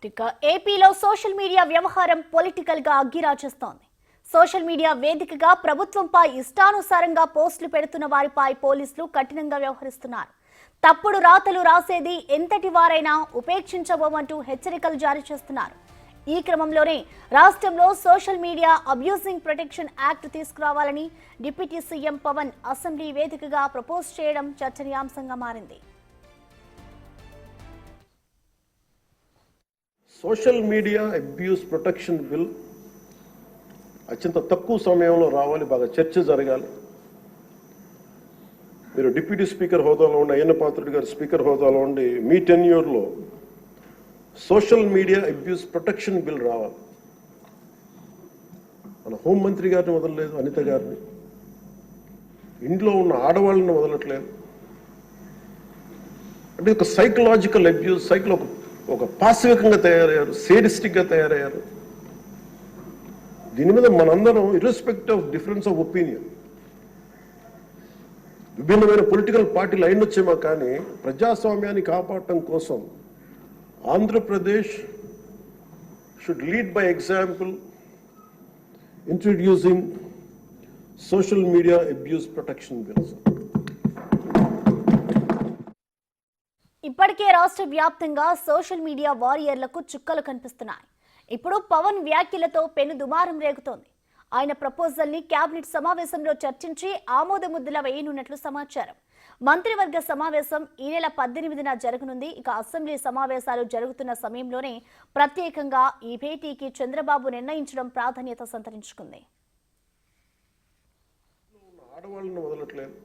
ఇక ఏపీలో social media వ్యవహారం పొలిటికల్ గా అగ్గిరాజేస్తోంది. సోషల్ మీడియా వేదికగా ప్రభుత్వంపై ఇష్టానుసారంగా పోస్టులు పెడుతున్న వారిపై పోలీసులు కఠినంగా వ్యవహరిస్తున్నారు. తప్పుడు రాతలు రాసేది ఎంతటి వారైనా ఉపేక్షించబోమంటూ హెచ్చరికలు జారీ చేస్తున్నారు. ఈ క్రమంలోనే రాష్ట్రంలో social media abusing protection act తీసుకురావాలని డిప్యూటీ సీఎం పవన్ అసెంబ్లీ వేదికగా ప్రపోజ్ చేయడం చర్చనీయాంశంగా మారింది. Social media abuse protection bill అత్యంత తక్కువ సమయంలో రావాలి, బాగా చర్చ జరగాలి. మీరు డిప్యూటీ స్పీకర్ హోదాలో ఉండి, అయ్యన్న పాత్రుడు గారు స్పీకర్ హోదాలో ఉండి, మీ టెన్యూర్లో social media abuse protection bill రావాలి. మన హోంమంత్రి గారిని వదలలేదు, అనిత గారిని, ఇంట్లో ఉన్న ఆడవాళ్ళని వదలట్లేదు. అంటే ఒక సైకలాజికల్ అబ్యూస్, ఒక పాశవికంగా తయారయ్యారు, సేడిస్టిక్గా తయారయ్యారు. దీని మీద మనందరం ఇర్రెస్పెక్ట్ ఆఫ్ డిఫరెన్స్ ఆఫ్ ఒపీనియన్, విభిన్నమైన పొలిటికల్ పార్టీలు అయినొచ్చేమో కానీ ప్రజాస్వామ్యాన్ని కాపాడటం కోసం Andhra Pradesh should lead by example introducing social media abuse protection bills. ఇప్పటికే రాష్ట్ర వ్యాప్తంగా సోషల్ మీడియా వారియర్లకు చుక్కలు కనిపిస్తున్నాయి. ఇప్పుడు పవన్ వ్యాఖ్యలతో పెను దుమారం రేగుతోంది. ఆయన ప్రపోజల్ ని కేబినెట్ సమావేశంలో చర్చించి ఆమోద ముద్దుల వేయనున్నట్లు సమాచారం. మంత్రివర్గ సమావేశం ఈ నెల 18న జరగనుంది. ఇక అసెంబ్లీ సమావేశాలు జరుగుతున్న సమయంలోనే ప్రత్యేకంగా ఈ భేటీకి చంద్రబాబు నిర్ణయించడం ప్రాధాన్యత సంతరించుకుంది. ఆడవాళ్ళని వదలట్లేదు.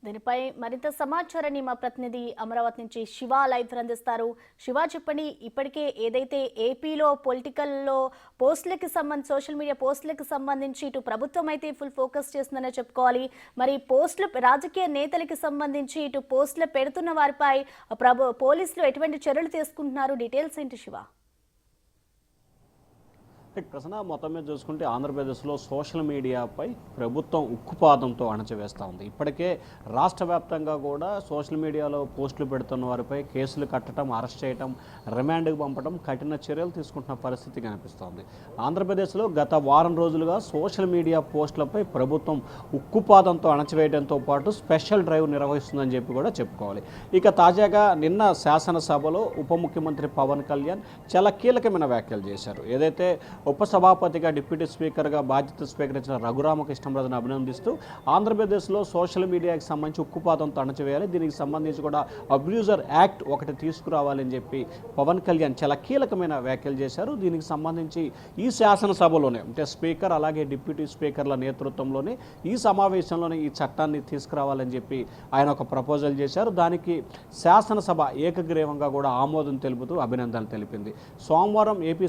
దీనిపై మరింత సమాచారాన్ని మా ప్రతినిధి అమరావతి నుంచి శివ లైవ్ అందిస్తారు. శివ, చెప్పండి, ఇప్పటికే ఏదైతే ఏపీలో పొలిటికల్లో పోస్టులకి సంబంధించి, సోషల్ మీడియా పోస్టులకు సంబంధించి ఇటు ప్రభుత్వం అయితే ఫుల్ ఫోకస్ చేస్తుందనే చెప్పుకోవాలి. మరి పోస్టులు, రాజకీయ నేతలకి సంబంధించి ఇటు పోస్టులు పెడుతున్న వారిపై పోలీసులు ఎటువంటి చర్యలు తీసుకుంటున్నారు? డీటెయిల్స్ ఏంటి శివ? ప్రశ్న మొత్తం మీద చూసుకుంటే ఆంధ్రప్రదేశ్లో సోషల్ మీడియాపై ప్రభుత్వం ఉక్కుపాదంతో అణచివేస్తూ ఉంది. ఇప్పటికే రాష్ట్ర వ్యాప్తంగా కూడా సోషల్ మీడియాలో పోస్టులు పెడుతున్న వారిపై కేసులు కట్టడం, అరెస్ట్ చేయడం, రిమాండ్కి పంపడం, కఠిన చర్యలు తీసుకుంటున్న పరిస్థితి కనిపిస్తోంది. ఆంధ్రప్రదేశ్లో గత వారం రోజులుగా సోషల్ మీడియా పోస్టులపై ప్రభుత్వం ఉక్కుపాదంతో అణచివేయడంతో పాటు స్పెషల్ డ్రైవ్ నిర్వహిస్తుందని చెప్పి కూడా చెప్పుకోవాలి. ఇక తాజాగా నిన్న శాసనసభలో ఉప ముఖ్యమంత్రి పవన్ కళ్యాణ్ చాలా కీలకమైన వ్యాఖ్యలు చేశారు. ఏదైతే ఉపసభాపతిగా డిప్యూటీ స్పీకర్గా బాధ్యత స్వీకరించిన రఘురామకృష్ణరాజును అభినందిస్తూ ఆంధ్రప్రదేశ్లో సోషల్ మీడియాకి సంబంధించి ఉక్కుపాదంతో అణచివేయాలి, దీనికి సంబంధించి కూడా అబ్యూజర్ యాక్ట్ ఒకటి తీసుకురావాలని చెప్పి పవన్ కళ్యాణ్ చాలా కీలకమైన వ్యాఖ్యలు చేశారు. దీనికి సంబంధించి ఈ శాసనసభలోనే, అంటే స్పీకర్ అలాగే డిప్యూటీ స్పీకర్ల నేతృత్వంలోనే ఈ సమావేశంలోనే ఈ చట్టాన్ని తీసుకురావాలని చెప్పి ఆయన ఒక ప్రపోజల్ చేశారు. దానికి శాసనసభ ఏకగ్రీవంగా కూడా ఆమోదం తెలుపుతూ అభినందనలు తెలిపింది. సోమవారం ఏపీ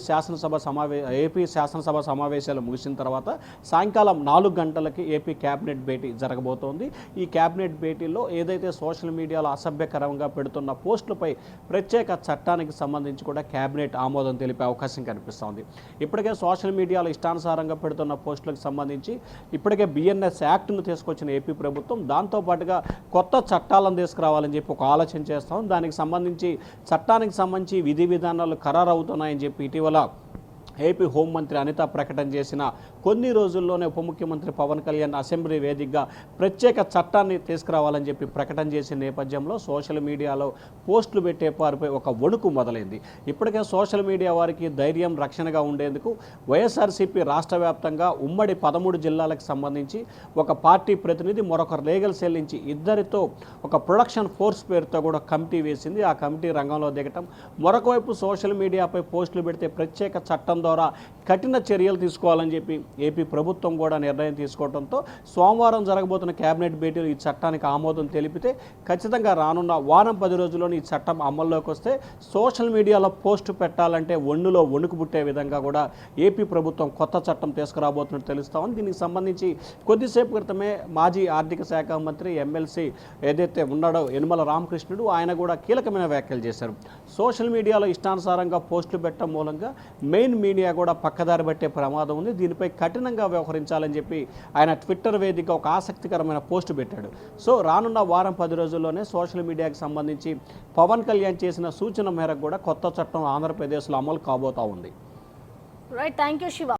శాసనసభ సమావేశాలు ముగిసిన తర్వాత సాయంకాలం 4 గంటలకి ఏపీ కేబినెట్ భేటీ జరగబోతోంది. ఈ కేబినెట్ భేటీలో ఏదైతే సోషల్ మీడియాలో అసభ్యకరంగా పెడుతున్న పోస్టులపై ప్రత్యేక చట్టానికి సంబంధించి కూడా కేబినెట్ ఆమోదం తెలిపే అవకాశం కనిపిస్తోంది. ఇప్పటికే సోషల్ మీడియాలో ఇష్టానుసారంగా పెడుతున్న పోస్టులకు సంబంధించి ఇప్పటికే బిఎన్ఎస్ యాక్ట్ను తీసుకొచ్చిన ఏపీ ప్రభుత్వం దాంతోపాటుగా కొత్త చట్టాలను తీసుకురావాలని చెప్పి ఒక ఆలోచన చేస్తాం. దానికి సంబంధించి చట్టానికి సంబంధించి విధి విధానాలు ఖరారు అవుతున్నాయని చెప్పి ఇటీవల ఏపీ హోంమంత్రి అనిత ప్రకటన చేసిన కొన్ని రోజుల్లోనే ఉప ముఖ్యమంత్రి పవన్ కళ్యాణ్ అసెంబ్లీ వేదికగా ప్రత్యేక చట్టాన్ని తీసుకురావాలని చెప్పి ప్రకటన చేసిన నేపథ్యంలో సోషల్ మీడియాలో పోస్టులు పెట్టే వారిపై ఒక వణుకు మొదలైంది. ఇప్పటికే సోషల్ మీడియా వారికి ధైర్యం, రక్షణగా ఉండేందుకు వైఎస్ఆర్సీపీ రాష్ట్ర వ్యాప్తంగా ఉమ్మడి 13 జిల్లాలకు సంబంధించి ఒక పార్టీ ప్రతినిధి, మరొక లీగల్ సెల్ నుంచి ఇద్దరితో ఒక ప్రొడక్షన్ ఫోర్స్ పేరుతో కూడా కమిటీ వేసింది. ఆ కమిటీ రంగంలో దిగటం, మరొక వైపు సోషల్ మీడియాపై పోస్టులు పెడితే ప్రత్యేక చట్టం ద్వారా కఠిన చర్యలు తీసుకోవాలని చెప్పి ఏపీ ప్రభుత్వం కూడా నిర్ణయం తీసుకోవడంతో సోమవారం జరగబోతున్న కేబినెట్ భేటీలో ఈ చట్టానికి ఆమోదం తెలిపితే ఖచ్చితంగా రానున్న వారం 10 రోజుల్లోని ఈ చట్టం అమల్లోకి వస్తే సోషల్ మీడియాలో పోస్ట్ పెట్టాలంటే ఒళ్ళులో వణుకు పుట్టే విధంగా కూడా ఏపీ ప్రభుత్వం కొత్త చట్టం తీసుకురాబోతున్నట్టు తెలుస్తా ఉంది. దీనికి సంబంధించి కొద్దిసేపు క్రితమే మాజీ ఆర్థిక శాఖ మంత్రి ఎమ్మెల్సీ ఏదైతే ఉన్నాడో యనమల రామకృష్ణుడు ఆయన కూడా కీలకమైన వ్యాఖ్యలు చేశారు. సోషల్ మీడియాలో ఇష్టానుసారంగా పోస్టులు పెట్టడం మూలంగా మెయిన్ మీడియా కూడా పక్కదారి పట్టే ప్రమాదం ఉంది. దీనిపై కఠినంగా వ్యవహరించాలని చెప్పి ఆయన ట్విట్టర్ వేదిక ఒక ఆసక్తికరమైన పోస్ట్ పెట్టాడు. సో రానున్న వారం 10 రోజుల్లోనే సోషల్ మీడియాకి సంబంధించి పవన్ కళ్యాణ్ చేసిన సూచన మేరకు కూడా కొత్త చట్టం ఆంధ్రప్రదేశ్లో అమలు కాబోతా ఉంది. Right, thank you Shiva.